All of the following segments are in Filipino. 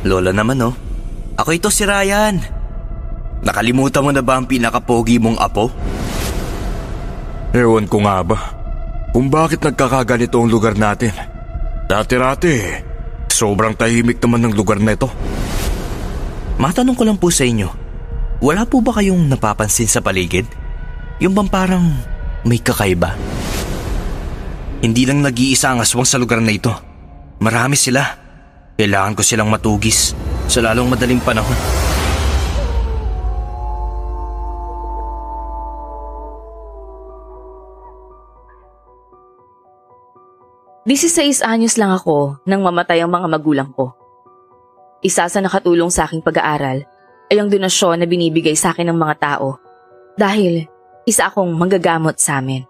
Lola naman oh. Ako ito si Ryan. Nakalimutan mo na ba ang pinakapogi mong apo? Ewan ko nga ba kung bakit nagkakaganito ang lugar natin. Dati-rati, sobrang tahimik naman ng lugar na ito. Matanong ko lang po sa inyo, wala po ba kayong napapansin sa paligid? Yung bang parang may kakaiba? Hindi lang nag-iisa ang aswang sa lugar na ito. Marami sila. Kailangan ko silang matugis sa lalong madaling panahon. Disisayis anyos lang ako nang mamatay ang mga magulang ko. Isa sa nakatulong sa aking pag-aaral ay ang donasyon na binibigay sa akin ng mga tao dahil isa akong manggagamot sa amin.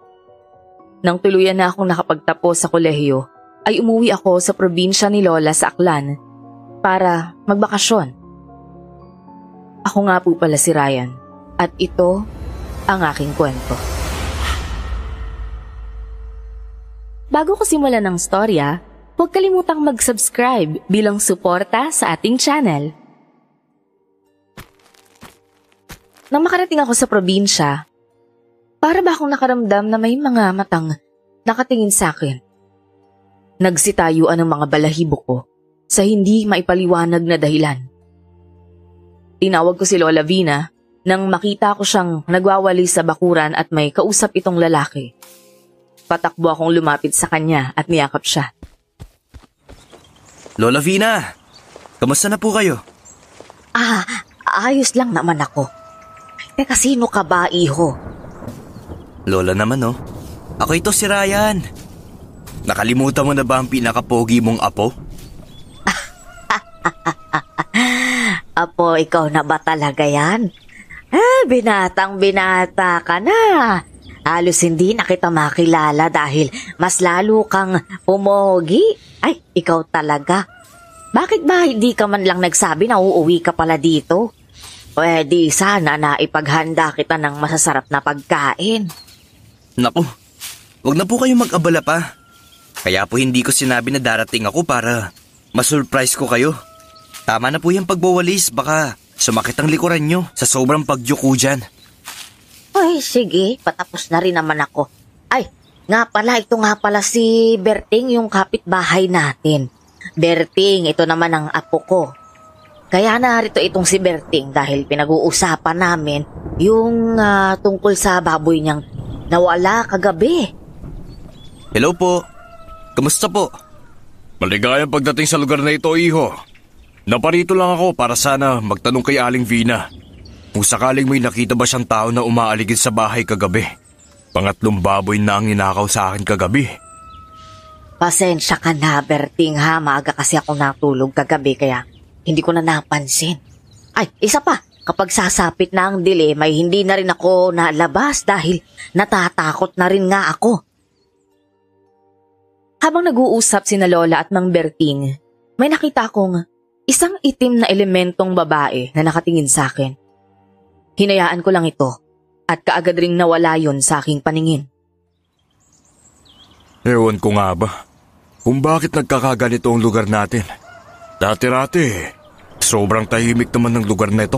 Nang tuluyan na akong nakapagtapos sa kolehiyo, ay umuwi ako sa probinsya ni Lola sa Aklan para magbakasyon. Ako nga po pala si Ryan at ito ang aking kwento. Bago ko simulan ng storya, huwag kalimutang mag-subscribe bilang suporta sa ating channel. Nang makarating ako sa probinsya, para ba akong nakaramdam na may mga matang nakatingin sa akin? Nagsitayuan ang mga balahibo ko sa hindi maipaliwanag na dahilan. Tinawag ko si Lola Vina nang makita ko siyang nagwawali sa bakuran at may kausap itong lalaki. Patakbo akong lumapit sa kanya at niyakap siya. Lola Vina, kamusta na po kayo? Ayos lang naman ako. Teka, sino ka ba, iho? Lola naman oh. Ako ito si Ryan. Nakalimutan mo na ba ang pinakapogi mong apo? Apo, ikaw na ba talaga yan? Binatang binata ka na. Halos hindi na kita makilala dahil mas lalo kang pumogi. Ay, ikaw talaga. Bakit ba hindi ka man lang nagsabi na uuwi ka pala dito? Pwede sana na ipaghanda kita ng masasarap na pagkain. Naku, wag na po kayong mag-abala pa. Kaya po hindi ko sinabi na darating ako para masurprise ko kayo. Tama na po yung pagbawalis, baka sumakit ang likuran nyo sa sobrang pagyuko dyan. Ay, sige, patapos na rin naman ako. Ay, nga pala, ito nga pala si Berting, yung kapitbahay natin. Berting, ito naman ang apo ko. Kaya narito itong si Berting dahil pinag-uusapan namin yung tungkol sa baboy niyang nawala kagabi. Hello po. Kamusta po? Maligayang pagdating sa lugar na ito, iho. Naparito lang ako para sana magtanong kay Aling Vina kung sakaling may nakita ba siyang tao na umaaligid sa bahay kagabi. Pangatlong baboy na ang ninakaw sa akin kagabi. Pasensya ka na, Berting ha. Maaga kasi ako natulog kagabi kaya hindi ko na napansin. Ay, isa pa. Kapag sasapit na ang dilim ay hindi na rin ako nalabas dahil natatakot na rin nga ako. Habang nag-uusap sina Lola at Mang Berting, may nakita akong isang itim na elementong babae na nakatingin sa akin. Hinayaan ko lang ito at kaagad ring nawala yon sa aking paningin. Ewan ko nga ba kung bakit nagkakaganito ang lugar natin. Dati-rati, sobrang tahimik naman ng lugar na ito.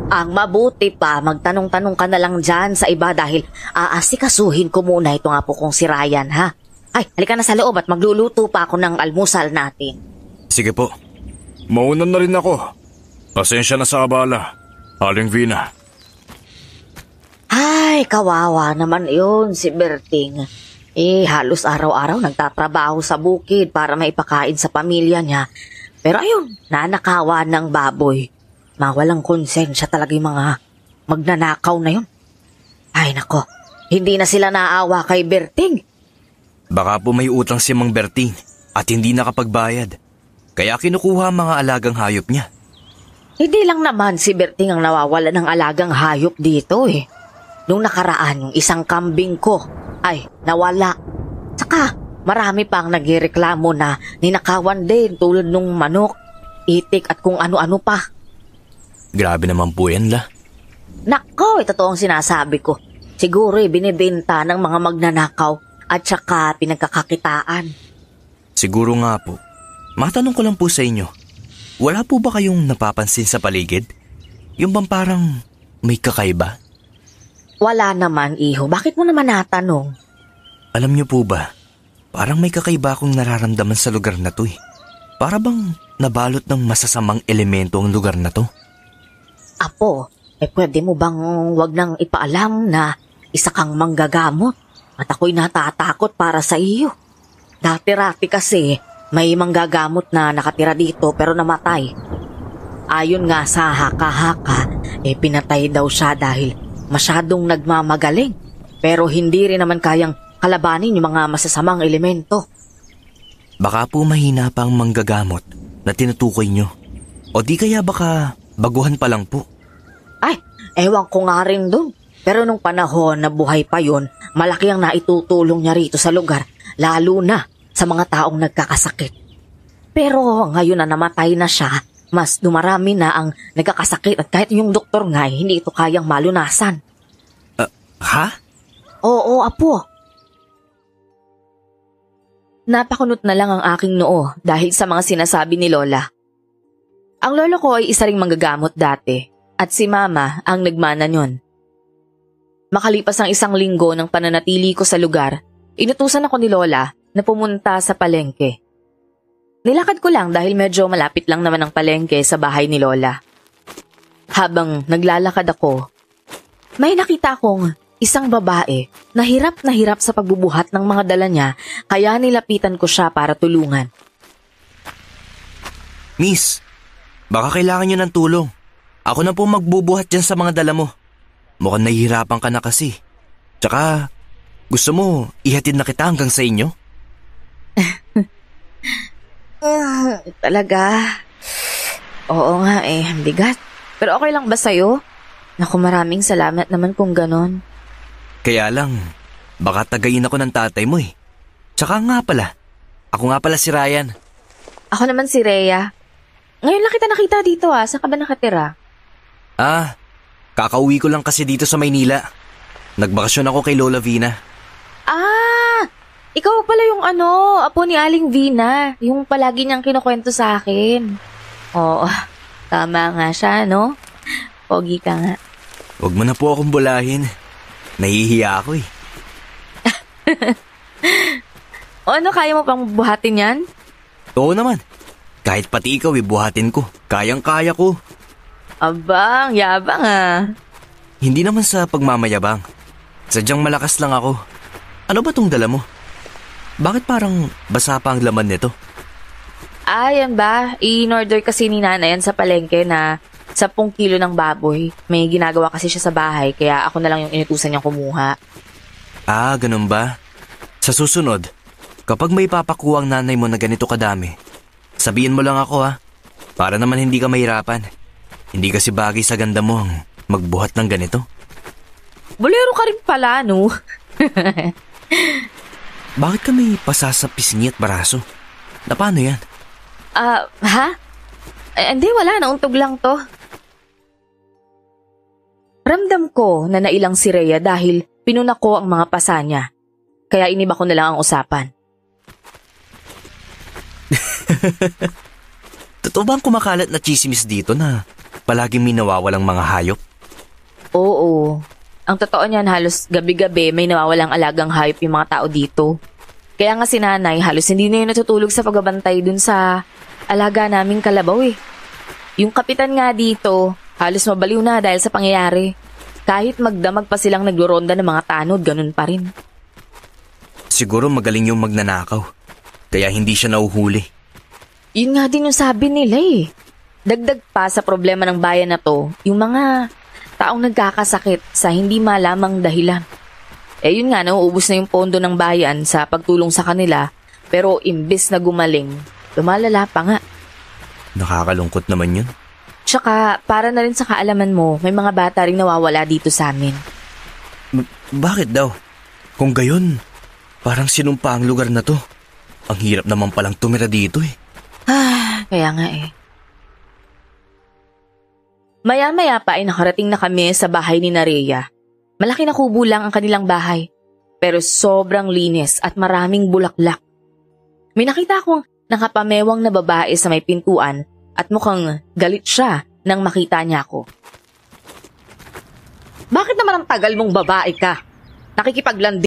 Ang mabuti pa, magtanong-tanong ka na lang dyan sa iba dahil aasikasuhin ko muna itong apo kong si Ryan ha. Ay, halika na sa loob at magluluto pa ako ng almusal natin. Sige po. Maunan na rin ako. Pasensya na sa abala, Aling Vina. Ay, kawawa naman yun si Berting. Halos araw-araw nagtatrabaho sa bukid para maipakain sa pamilya niya. Pero ayun, nanakawa ng baboy. Mawalang konsensya talaga yung mga magnanakaw na yun. Ay nako, hindi na sila naawa kay Berting. Baka po may utang si Mang Berting at hindi nakapagbayad. Kaya kinukuha ang mga alagang hayop niya. Hindi lang naman si Berting ang nawawala ng alagang hayop dito eh. Nung nakaraan yung isang kambing ko ay nawala. Saka marami pang nagreklamo na ninakawan din tulad nung manok, itik at kung ano-ano pa. Grabe naman po yan la. Nako, ito toong sinasabi ko. Siguro binibenta ng mga magnanakaw at saka pinagkakakitaan. Siguro nga po. Matanong ko lang po sa inyo. wala po ba kayong napapansin sa paligid? Yung bang parang may kakaiba? Wala naman, iho. Bakit mo naman natanong? Alam niyo po ba, parang may kakaiba akong nararamdaman sa lugar na to eh. Para bang nabalot ng masasamang elemento ang lugar na to? Apo, pwede mo bang wag nang ipaalam na isa kang manggagamot? At ako'y natatakot para sa iyo. Dati-rati kasi may manggagamot na nakatira dito pero namatay. Ayon nga sa haka-haka, pinatay daw siya dahil masyadong nagmamagaling. Pero hindi rin naman kayang kalabanin yung mga masasamang elemento. Baka po mahina pa ang manggagamot na tinutukoy nyo. O di kaya baka baguhan pa lang po. Ay, ewan ko nga rin dun. Pero nung panahon na buhay pa yun, malaki ang naitutulong niya rito sa lugar, lalo na sa mga taong nagkakasakit. Pero ngayon na namatay na siya, mas dumarami na ang nagkakasakit at kahit yung doktor nga hindi ito kayang malunasan. Ha? Oo, apo. Napakunot na lang ang aking noo dahil sa mga sinasabi ni Lola. Ang lolo ko ay isa ring manggagamot dati at si Mama ang nagmana niyon. Makalipas ang 1 linggo ng pananatili ko sa lugar, inutusan ako ni Lola na pumunta sa palengke. Nilakad ko lang dahil medyo malapit lang naman ang palengke sa bahay ni Lola. Habang naglalakad ako, may nakita akong isang babae na hirap sa pagbubuhat ng mga dala niya kaya nilapitan ko siya para tulungan. Miss, baka kailangan nyo ng tulong. Ako na po magbubuhat dyan sa mga dala mo. Mukhang nahihirapan ka na kasi. Tsaka, gusto mo ihatid na kita hanggang sa inyo? Talaga? Oo nga bigat. Pero okay lang ba sa'yo? Naku, maraming salamat naman kung ganon. Kaya lang, baka tagayin ako ng tatay mo eh. Tsaka nga pala, ako nga pala si Ryan. Ako naman si Rhea. Ngayon lang kita nakita dito saan ka ba nakatira? Kakauwi ko lang kasi dito sa Maynila. Nagbakasyon ako kay Lola Vina. Ikaw pala yung apo ni Aling Vina. Yung palagi niyang kinukwento sa akin. Oo, tama nga siya, no? Pogi ka nga. Huwag mo na po akong bulahin. Nahihiya ako eh. Ano, kaya mo pang buhatin yan? Oo naman. Kahit pati ikaw buhatin ko. Kayang-kaya ko. Abang, yabang Hindi naman sa pagmamayabang. Sadyang malakas lang ako. Ano ba tong dala mo? Bakit parang basa pa ang laman nito? Yan ba? In-order kasi ni Nana yan sa palengke na 10 kilo ng baboy. May ginagawa kasi siya sa bahay kaya ako na lang yung inutusan niyang kumuha. Ganun ba? Sa susunod, kapag may papakuha ang nanay mo na ganito kadami, sabihin mo lang ako para naman hindi ka mahirapan. Hindi kasi bagay sa ganda mo ang magbuhat ng ganito. Bolero ka rin pala, no? Bakit ka may pasa sa pisngi at baraso? Na paano yan? Ha? Hindi, wala. Nauntog lang to. Ramdam ko na nailang si Rhea dahil pinuna ko ang mga pasa niya. Kaya iniba ko na lang ang usapan. Totoo ba ang kumakalat na chismis dito na palaging may nawawalang mga hayop? Oo. Ang totoo niyan, halos gabi-gabi may nawawalang alagang hayop yung mga tao dito. Kaya nga si Nanay halos hindi na yun natutulog sa pagbabantay dun sa alaga naming kalabaw Yung kapitan nga dito, halos mabaliw na dahil sa pangyayari. Kahit magdamag pa silang nagluronda ng mga tanod, ganun pa rin. Siguro magaling yung magnanakaw, kaya hindi siya nauhuli. Yun nga din yung sabi nila Dagdag pa sa problema ng bayan na to, yung mga taong nagkakasakit sa hindi malamang dahilan. Yun nga, nauubos na yung pondo ng bayan sa pagtulong sa kanila, pero imbes na gumaling, lumalala pa nga. Nakakalungkot naman yun. Tsaka, para na rin sa kaalaman mo, may mga bata rin nawawala dito sa amin. Bakit daw? Kung gayon, parang sinumpa ang lugar na to. Ang hirap naman palang tumira dito Kaya nga Maya-maya pa ay nakarating na kami sa bahay ni Rhea. Malaki na kubo lang ang kanilang bahay, pero sobrang linis at maraming bulaklak. May nakita akong nakapamewang na babae sa may pintuan at mukhang galit siya nang makita niya ako. Bakit naman ang tagal mong babae ka? Nakikipaglandi